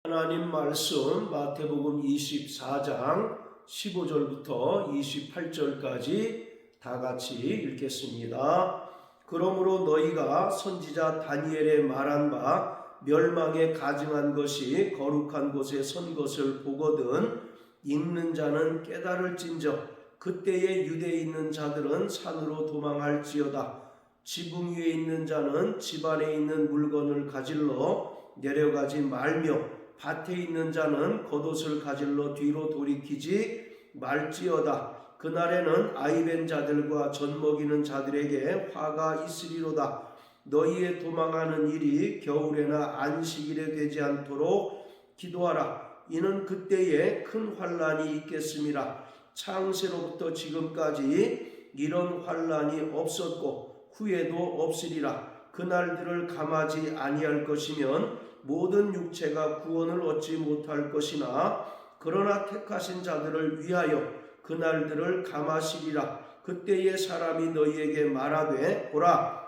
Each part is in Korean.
하나님 말씀 마태복음 24장 15절부터 28절까지 다 같이 읽겠습니다. 그러므로 너희가 선지자 다니엘의 말한 바 멸망에 가증한 것이 거룩한 곳에 선 것을 보거든 읽는 자는 깨달을진저 그때에 유대에 있는 자들은 산으로 도망할지어다. 지붕 위에 있는 자는 집 안에 있는 물건을 가질러 내려가지 말며 밭에 있는 자는 겉옷을 가질러 뒤로 돌이키지 말지어다. 그날에는 아이벤 자들과 젖먹이는 자들에게 화가 있으리로다. 너희의 도망하는 일이 겨울에나 안식일에 되지 않도록 기도하라. 이는 그때에 큰 환난이 있겠음이라. 창세로부터 지금까지 이런 환난이 없었고 후에도 없으리라. 그날들을 감하지 아니할 것이면 모든 육체가 구원을 얻지 못할 것이나 그러나 택하신 자들을 위하여 그날들을 감하시리라. 그때에 사람이 너희에게 말하되 보라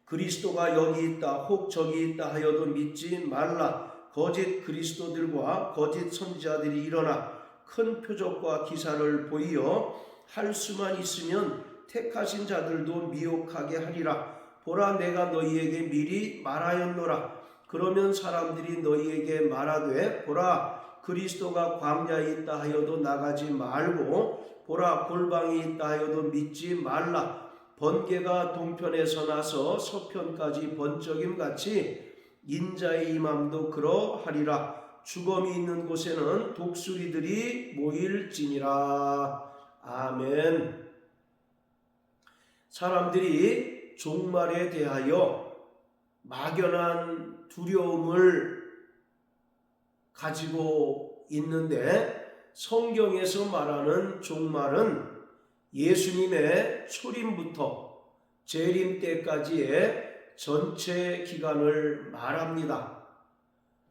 그리스도가 여기 있다 혹 저기 있다 하여도 믿지 말라. 거짓 그리스도들과 거짓 선지자들이 일어나 큰 표적과 기사를 보이어 할 수만 있으면 택하신 자들도 미혹하게 하리라. 보라 내가 너희에게 미리 말하였노라. 그러면 사람들이 너희에게 말하되 보라 그리스도가 광야에 있다 하여도 나가지 말고 보라 골방에 있다 하여도 믿지 말라. 번개가 동편에서 나서 서편까지 번쩍임같이 인자의 임함도 그러하리라. 죽음이 있는 곳에는 독수리들이 모일지니라. 아멘. 사람들이 종말에 대하여 막연한 두려움을 가지고 있는데 성경에서 말하는 종말은 예수님의 초림부터 재림 때까지의 전체 기간을 말합니다.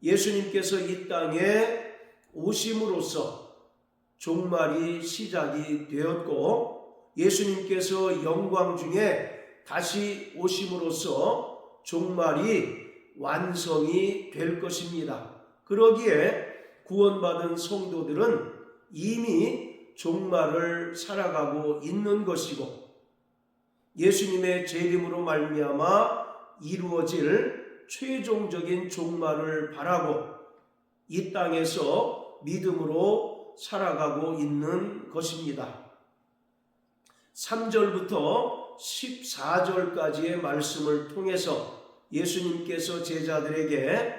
예수님께서 이 땅에 오심으로써 종말이 시작이 되었고 예수님께서 영광 중에 다시 오심으로써 종말이 완성이 될 것입니다. 그러기에 구원받은 성도들은 이미 종말을 살아가고 있는 것이고 예수님의 재림으로 말미암아 이루어질 최종적인 종말을 바라고 이 땅에서 믿음으로 살아가고 있는 것입니다. 3절부터 14절까지의 말씀을 통해서 예수님께서 제자들에게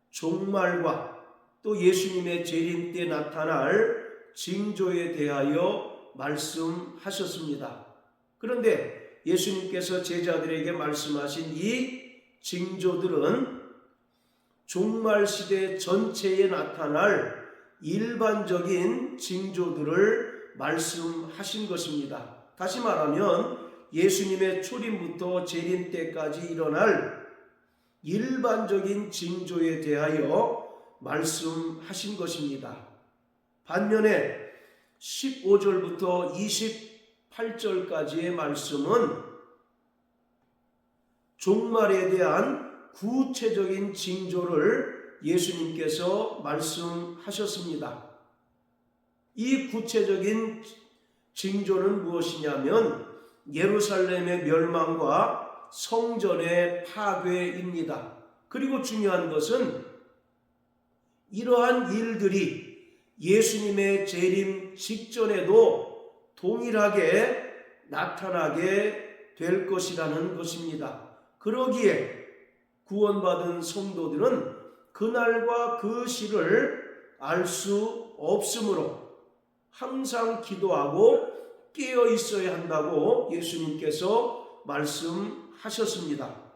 종말과 또 예수님의 재림 때 나타날 징조에 대하여 말씀하셨습니다. 그런데 예수님께서 제자들에게 말씀하신 이 징조들은 종말 시대 전체에 나타날 일반적인 징조들을 말씀하신 것입니다. 다시 말하면 예수님의 초림부터 재림 때까지 일어날 일반적인 징조에 대하여 말씀하신 것입니다. 반면에 15절부터 28절까지의 말씀은 종말에 대한 구체적인 징조를 예수님께서 말씀하셨습니다. 이 구체적인 징조는 무엇이냐면 예루살렘의 멸망과 성전의 파괴입니다. 그리고 중요한 것은 이러한 일들이 예수님의 재림 직전에도 동일하게 나타나게 될 것이라는 것입니다. 그러기에 구원받은 성도들은 그날과 그 시를 알 수 없으므로 항상 기도하고 깨어 있어야 한다고 예수님께서 말씀하셨습니다.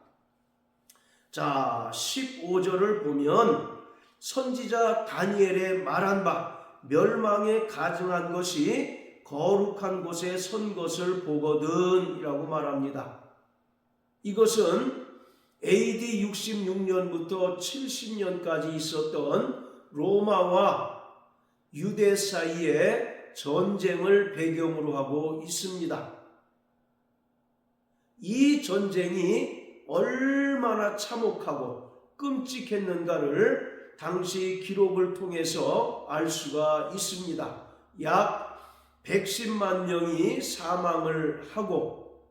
자, 15절을 보면 선지자 다니엘의 말한 바 멸망에 가증한 것이 거룩한 곳에 선 것을 보거든 이라고 말합니다. 이것은 AD 66년부터 70년까지 있었던 로마와 유대 사이의 전쟁을 배경으로 하고 있습니다. 이 전쟁이 얼마나 참혹하고 끔찍했는가를 당시 기록을 통해서 알 수가 있습니다. 약 110만 명이 사망을 하고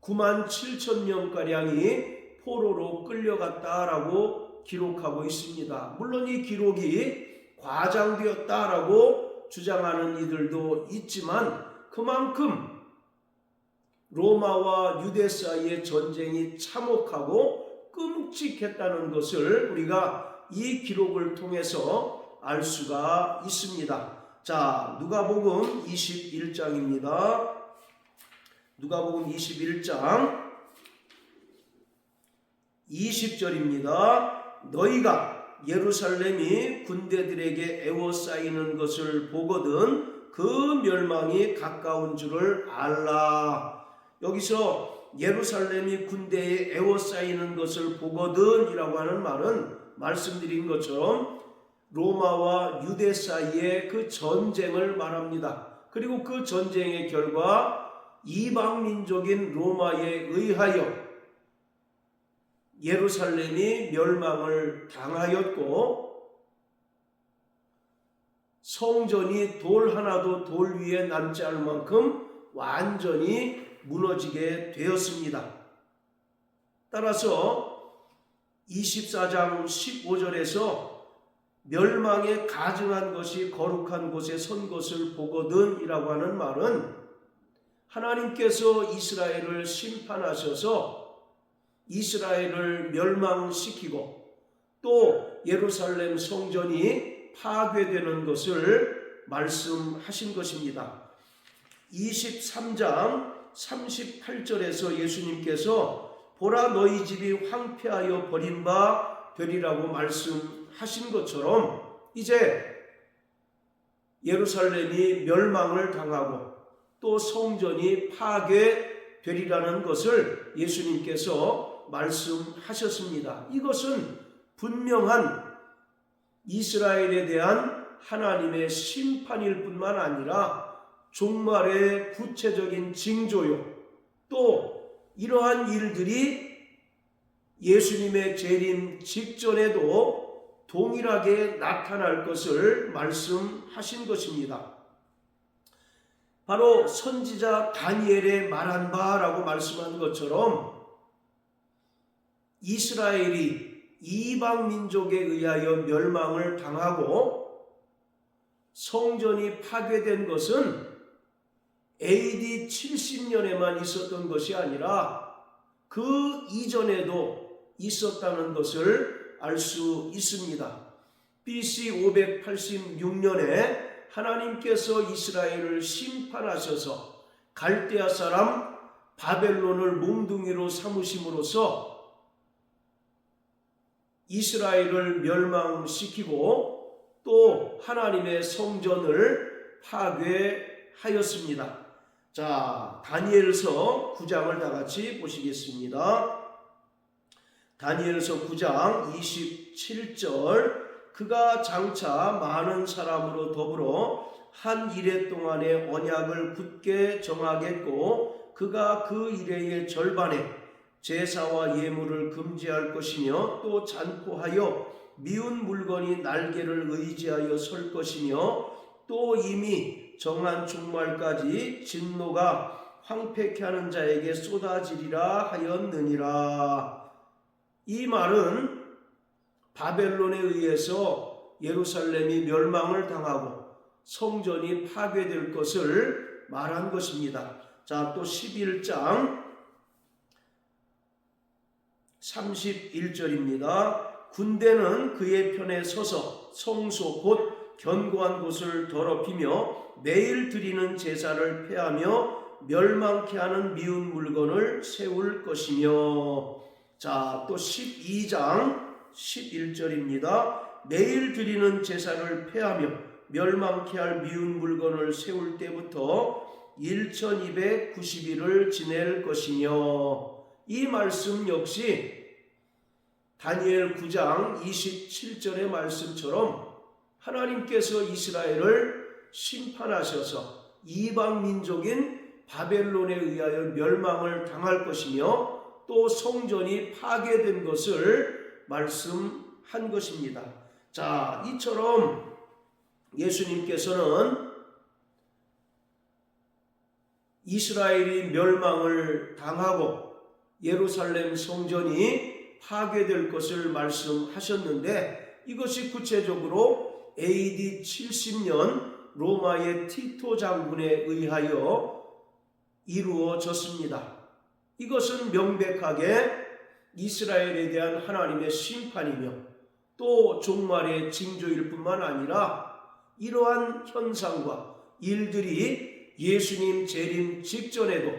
9만 7천 명가량이 포로로 끌려갔다라고 기록하고 있습니다. 물론 이 기록이 과장되었다라고 주장하는 이들도 있지만 그만큼 로마와 유대 사이의 전쟁이 참혹하고 끔찍했다는 것을 우리가 이 기록을 통해서 알 수가 있습니다. 자, 누가복음 21장입니다. 누가복음 21장 20절입니다. 너희가 예루살렘이 군대들에게 에워싸이는 것을 보거든 그 멸망이 가까운 줄을 알라. 여기서 예루살렘이 군대에 에워싸이는 것을 보거든 이라고 하는 말은 말씀드린 것처럼 로마와 유대 사이의 그 전쟁을 말합니다. 그리고 그 전쟁의 결과 이방민족인 로마에 의하여 예루살렘이 멸망을 당하였고 성전이 돌 하나도 돌 위에 남지 않을 만큼 완전히 무너지게 되었습니다. 따라서 24장 15절에서 멸망에 가증한 것이 거룩한 곳에 선 것을 보거든 이라고 하는 말은 하나님께서 이스라엘을 심판하셔서 이스라엘을 멸망시키고 또 예루살렘 성전이 파괴되는 것을 말씀하신 것입니다. 23장 38절에서 예수님께서 보라 너희 집이 황폐하여 버린 바 되리라고 말씀하신 것처럼 이제 예루살렘이 멸망을 당하고 또 성전이 파괴되리라는 것을 예수님께서 말씀하셨습니다. 이것은 분명한 이스라엘에 대한 하나님의 심판일 뿐만 아니라 종말의 구체적인 징조요. 또 이러한 일들이 예수님의 재림 직전에도 동일하게 나타날 것을 말씀하신 것입니다. 바로 선지자 다니엘의 말한 바라고 말씀한 것처럼 이스라엘이 이방 민족에 의하여 멸망을 당하고 성전이 파괴된 것은 AD 70년에만 있었던 것이 아니라 그 이전에도 있었다는 것을 알 수 있습니다. BC 586년에 하나님께서 이스라엘을 심판하셔서 갈대아 사람 바벨론을 몽둥이로 삼으심으로써 이스라엘을 멸망시키고 또 하나님의 성전을 파괴하였습니다. 자, 다니엘서 9장을 다 같이 보시겠습니다. 다니엘서 9장 27절 그가 장차 많은 사람으로 더불어 한 이레 동안의 언약을 굳게 정하겠고 그가 그 이레의 절반에 제사와 예물을 금지할 것이며 또 잔포하여 미운 물건이 날개를 의지하여 설 것이며 또 이미 정한 종말까지 진노가 황폐케 하는 자에게 쏟아지리라 하였느니라. 이 말은 바벨론에 의해서 예루살렘이 멸망을 당하고 성전이 파괴될 것을 말한 것입니다. 자, 또 11장 31절입니다. 군대는 그의 편에 서서 성소 곧 견고한 곳을 더럽히며 매일 드리는 제사를 폐하며 멸망케 하는 미운 물건을 세울 것이며. 자, 또 12장 11절입니다. 매일 드리는 제사를 폐하며 멸망케 할 미운 물건을 세울 때부터 1290일을 지낼 것이며. 이 말씀 역시 다니엘 9장 27절의 말씀처럼 하나님께서 이스라엘을 심판하셔서 이방 민족인 바벨론에 의하여 멸망을 당할 것이며 또 성전이 파괴된 것을 말씀한 것입니다. 자, 이처럼 예수님께서는 이스라엘이 멸망을 당하고 예루살렘 성전이 파괴될 것을 말씀하셨는데, 이것이 구체적으로 AD 70년 로마의 티토 장군에 의하여 이루어졌습니다. 이것은 명백하게 이스라엘에 대한 하나님의 심판이며 또 종말의 징조일 뿐만 아니라 이러한 현상과 일들이 예수님 재림 직전에도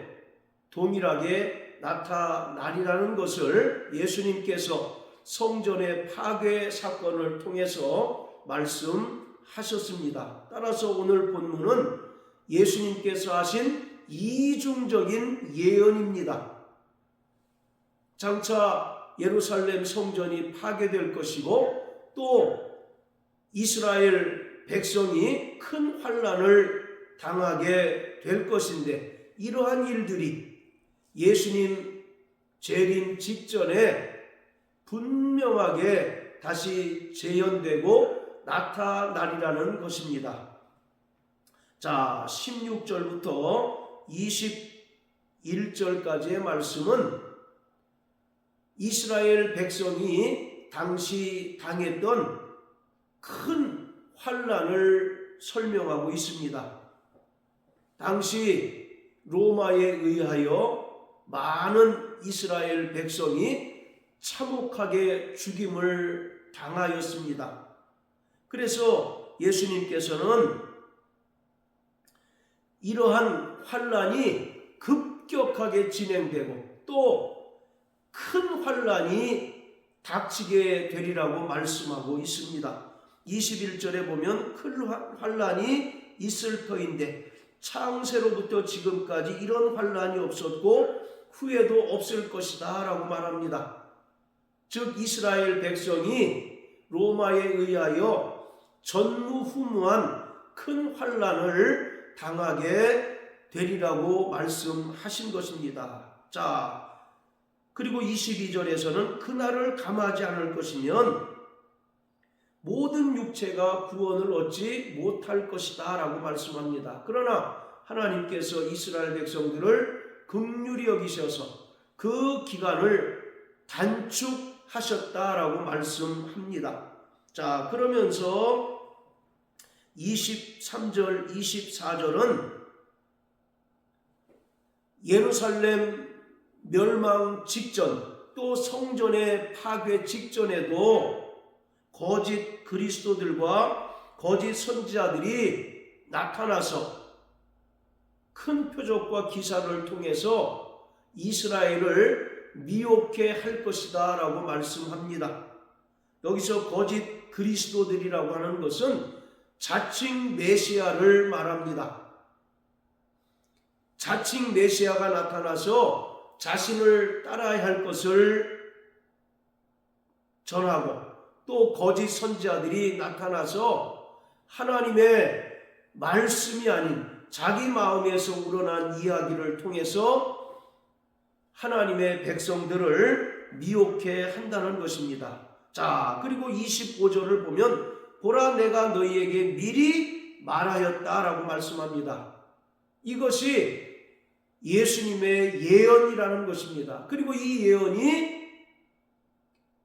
동일하게 나타나리라는 것을 예수님께서 성전의 파괴 사건을 통해서 말씀하셨습니다. 따라서 오늘 본문은 예수님께서 하신 이중적인 예언입니다. 장차 예루살렘 성전이 파괴될 것이고 또 이스라엘 백성이 큰 환난을 당하게 될 것인데, 이러한 일들이 예수님 재림 직전에 분명하게 다시 재현되고 나타나리라는 것입니다. 자, 16절부터 21절까지의 말씀은 이스라엘 백성이 당시 당했던 큰 환난을 설명하고 있습니다. 당시 로마에 의하여 많은 이스라엘 백성이 참혹하게 죽임을 당하였습니다. 그래서 예수님께서는 이러한 환난이 급격하게 진행되고 또 큰 환난이 닥치게 되리라고 말씀하고 있습니다. 21절에 보면 큰 환난이 있을 터인데 창세로부터 지금까지 이런 환난이 없었고 후에도 없을 것이다 라고 말합니다. 즉 이스라엘 백성이 로마에 의하여 전무후무한 큰 환난을 당하게 되리라고 말씀하신 것입니다. 자, 그리고 22절에서는 그날을 감하지 않을 것이면 모든 육체가 구원을 얻지 못할 것이다 라고 말씀합니다. 그러나 하나님께서 이스라엘 백성들을 긍휼히 여기셔서 그 기간을 단축하셨다라고 말씀합니다. 자, 그러면서 23절, 24절은 예루살렘 멸망 직전 또 성전의 파괴 직전에도 거짓 그리스도들과 거짓 선지자들이 나타나서 큰 표적과 기사를 통해서 이스라엘을 미혹해 할 것이다 라고 말씀합니다. 여기서 거짓 그리스도들이라고 하는 것은 자칭 메시아를 말합니다. 자칭 메시아가 나타나서 자신을 따라야 할 것을 전하고 또 거짓 선지자들이 나타나서 하나님의 말씀이 아닌 자기 마음에서 우러난 이야기를 통해서 하나님의 백성들을 미혹해 한다는 것입니다. 자, 그리고 25절을 보면 보라 내가 너희에게 미리 말하였다라고 말씀합니다. 이것이 예수님의 예언이라는 것입니다. 그리고 이 예언이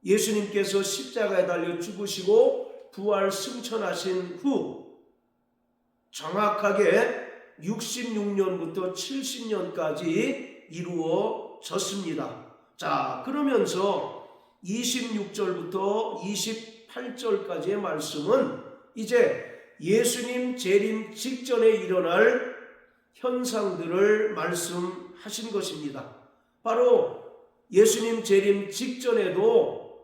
예수님께서 십자가에 달려 죽으시고 부활 승천하신 후 정확하게 66년부터 70년까지 이루어졌습니다. 자, 그러면서 26절부터 28절까지의 말씀은 이제 예수님 재림 직전에 일어날 현상들을 말씀하신 것입니다. 바로 예수님 재림 직전에도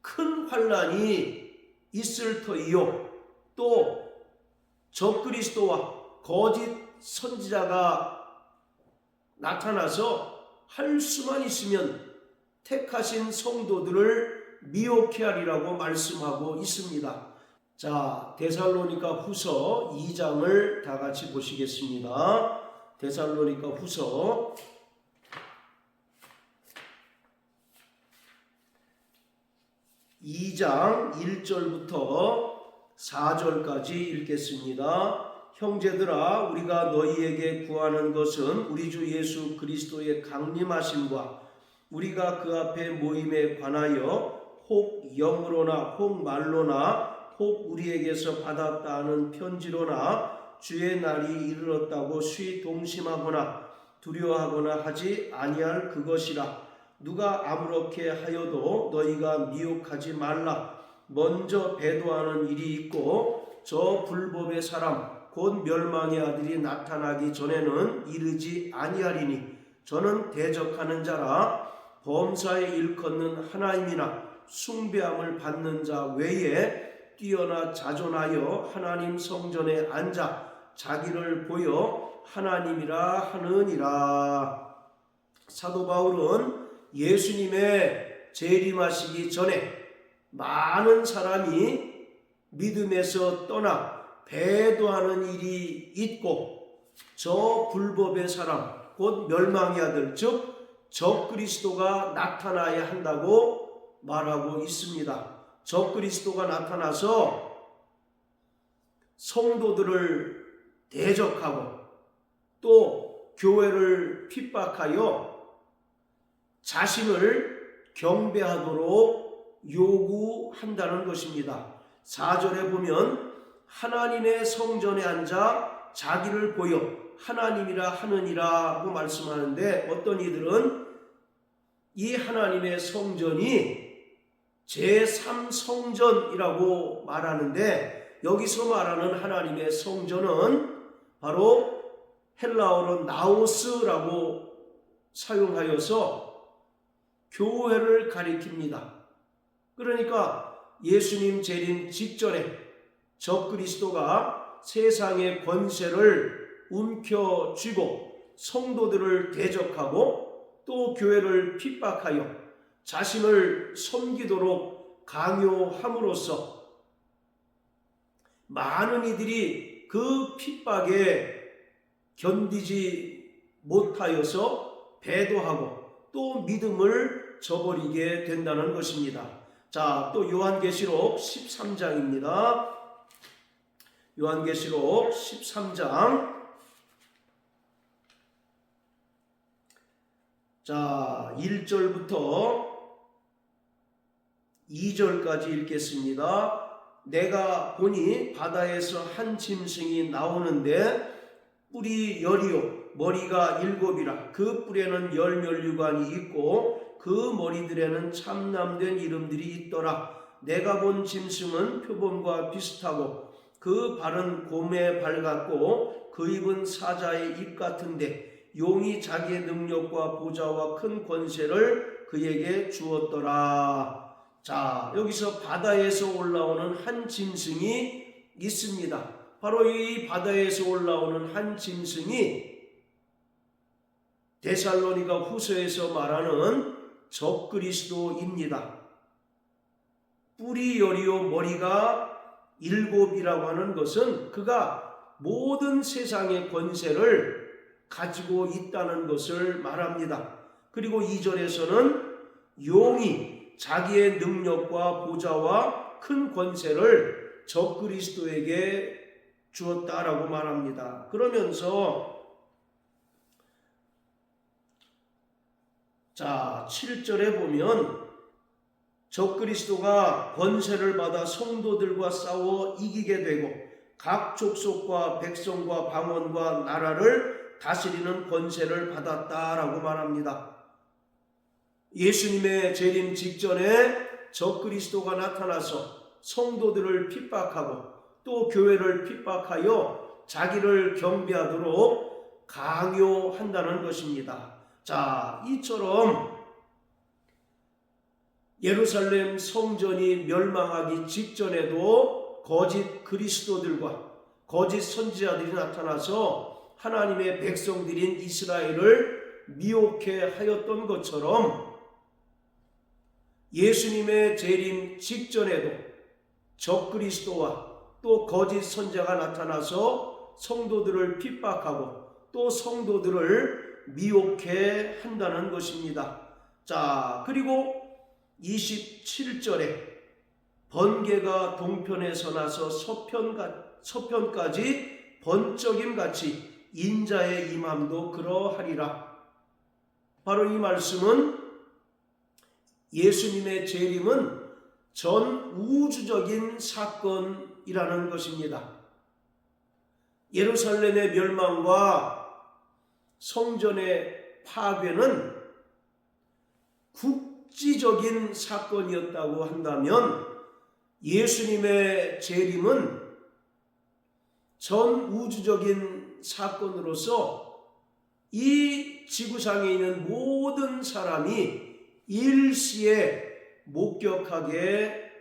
큰 환난이 있을 터이요 또 적그리스도와 거짓 선지자가 나타나서 할 수만 있으면 택하신 성도들을 미혹해 하리라고 말씀하고 있습니다. 자, 데살로니가 후서 2장을 다 같이 보시겠습니다. 데살로니가 후서 2장 2장 1절부터 4절까지 읽겠습니다. 형제들아, 우리가 너희에게 구하는 것은 우리 주 예수 그리스도의 강림하심과 우리가 그 앞에 모임에 관하여 혹 영으로나 혹 말로나 혹 우리에게서 받았다 하는 편지로나 주의 날이 이르렀다고 수히 동심하거나 두려워하거나 하지 아니할 그것이라. 누가 아무렇게 하여도 너희가 미혹하지 말라. 먼저 배도하는 일이 있고 저 불법의 사람 곧 멸망의 아들이 나타나기 전에는 이르지 아니하리니 저는 대적하는 자라. 범사에 일컫는 하나님이나 숭배함을 받는 자 외에 뛰어나 자존하여 하나님 성전에 앉아 자기를 보여 하나님이라 하느니라. 사도 바울은 예수님의 재림하시기 전에 많은 사람이 믿음에서 떠나 배도하는 일이 있고 저 불법의 사람 곧 멸망의 아들 즉 적그리스도가 나타나야 한다고 말하고 있습니다. 적그리스도가 나타나서 성도들을 대적하고 또 교회를 핍박하여 자신을 경배하도록 요구한다는 것입니다. 4절에 보면 하나님의 성전에 앉아 자기를 보여 하나님이라 하느니라고 말씀하는데 어떤 이들은 이 하나님의 성전이 제3성전이라고 말하는데 여기서 말하는 하나님의 성전은 바로 헬라어로 나오스라고 사용하여서 교회를 가리킵니다. 그러니까 예수님 재림 직전에 적그리스도가 세상의 권세를 움켜쥐고 성도들을 대적하고 또 교회를 핍박하여 자신을 섬기도록 강요함으로써 많은 이들이 그 핍박에 견디지 못하여서 배도하고 또 믿음을 저버리게 된다는 것입니다. 자, 또 요한계시록 13장입니다. 요한계시록 13장 자 1절부터 2절까지 읽겠습니다. 내가 보니 바다에서 한 짐승이 나오는데 뿔이 10이요 머리가 7이라. 그 뿔에는 10면류관이 있고 그 머리들에는 참남된 이름들이 있더라. 내가 본 짐승은 표범과 비슷하고 그 발은 곰의 발 같고 그 입은 사자의 입 같은데 용이 자기의 능력과 보좌와 큰 권세를 그에게 주었더라. 자, 여기서 바다에서 올라오는 한 짐승이 있습니다. 바로 이 바다에서 올라오는 한 짐승이 데살로니가 후서에서 말하는 적그리스도입니다. 뿔이 10이요 머리가 7이라고 하는 것은 그가 모든 세상의 권세를 가지고 있다는 것을 말합니다. 그리고 2절에서는 용이 자기의 능력과 보좌와 큰 권세를 적그리스도에게 주었다라고 말합니다. 그러면서 자 7절에 보면 적그리스도가 권세를 받아 성도들과 싸워 이기게 되고 각 족속과 백성과 방언과 나라를 다스리는 권세를 받았다라고 말합니다. 예수님의 재림 직전에 적그리스도가 나타나서 성도들을 핍박하고 또 교회를 핍박하여 자기를 경배하도록 강요한다는 것입니다. 자, 이처럼 예루살렘 성전이 멸망하기 직전에도 거짓 그리스도들과 거짓 선지자들이 나타나서 하나님의 백성들인 이스라엘을 미혹해 하였던 것처럼 예수님의 재림 직전에도 적그리스도와 또 거짓 선지자가 나타나서 성도들을 핍박하고 또 성도들을 미혹해 한다는 것입니다. 자, 그리고 27절에 번개가 동편에서 나서 서편까지 번쩍임같이 인자의 임함도 그러하리라. 바로 이 말씀은 예수님의 재림은 전 우주적인 사건이라는 것입니다. 예루살렘의 멸망과 성전의 파괴는 국지적인 사건이었다고 한다면 예수님의 재림은 전 우주적인 사건으로서 이 지구상에 있는 모든 사람이 일시에 목격하게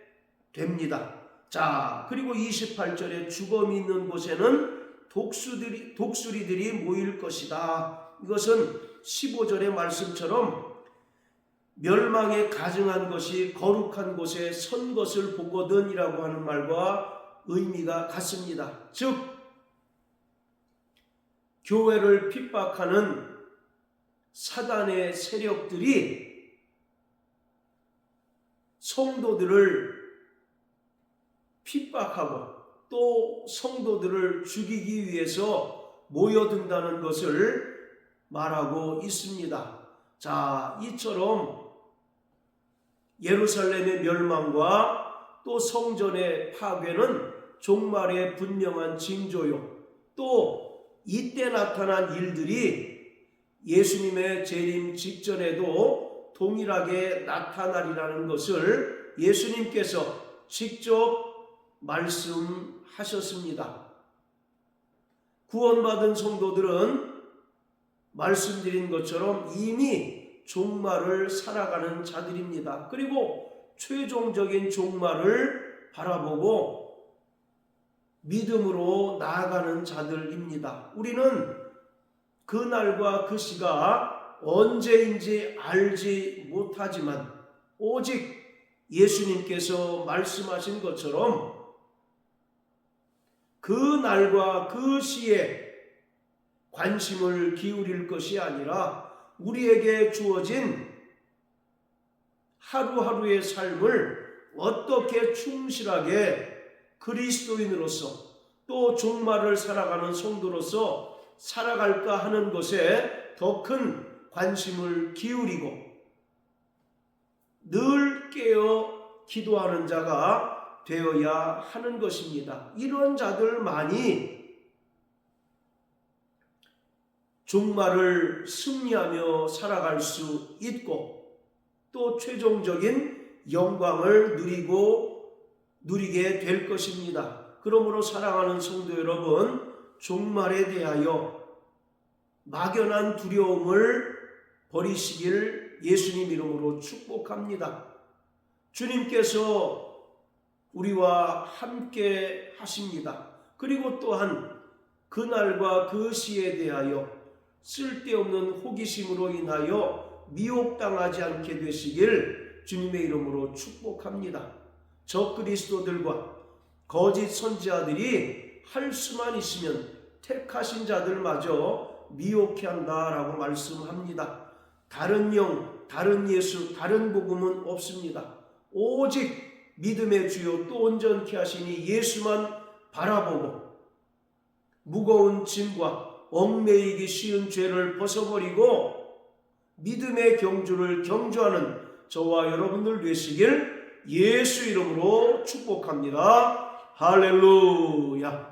됩니다. 자, 그리고 28절에 주검이 있는 곳에는 독수리들이 모일 것이다. 이것은 15절의 말씀처럼 멸망에 가증한 것이 거룩한 곳에 선 것을 보거든이라고 하는 말과 의미가 같습니다. 즉 교회를 핍박하는 사단의 세력들이 성도들을 핍박하고 또 성도들을 죽이기 위해서 모여든다는 것을 말하고 있습니다. 자, 이처럼 예루살렘의 멸망과 또 성전의 파괴는 종말의 분명한 징조요. 또 이때 나타난 일들이 예수님의 재림 직전에도 동일하게 나타나리라는 것을 예수님께서 직접 말씀하셨습니다. 구원받은 성도들은 말씀드린 것처럼 이미 종말을 살아가는 자들입니다. 그리고 최종적인 종말을 바라보고 믿음으로 나아가는 자들입니다. 우리는 그 날과 그 시가 언제인지 알지 못하지만 오직 예수님께서 말씀하신 것처럼 그 날과 그 시에 관심을 기울일 것이 아니라 우리에게 주어진 하루하루의 삶을 어떻게 충실하게 그리스도인으로서 또 종말을 살아가는 성도로서 살아갈까 하는 것에 더 큰 관심을 기울이고 늘 깨어 기도하는 자가 되어야 하는 것입니다. 이런 자들만이 종말을 승리하며 살아갈 수 있고 또 최종적인 영광을 누리게 될 것입니다. 그러므로 사랑하는 성도 여러분, 종말에 대하여 막연한 두려움을 버리시길 예수님 이름으로 축복합니다. 주님께서 우리와 함께 하십니다. 그리고 또한 그날과 그 시에 대하여 쓸데없는 호기심으로 인하여 미혹당하지 않게 되시길 주님의 이름으로 축복합니다. 적그리스도들과 거짓 선지자들이 할 수만 있으면 택하신 자들마저 미혹해 한다라고 말씀합니다. 다른 영, 다른 예수, 다른 복음은 없습니다. 오직 믿음의 주요 또 온전케 하시니 예수만 바라보고 무거운 짐과 얽매이기 쉬운 죄를 벗어버리고 믿음의 경주를 경주하는 저와 여러분들 되시길 예수 이름으로 축복합니다. 할렐루야.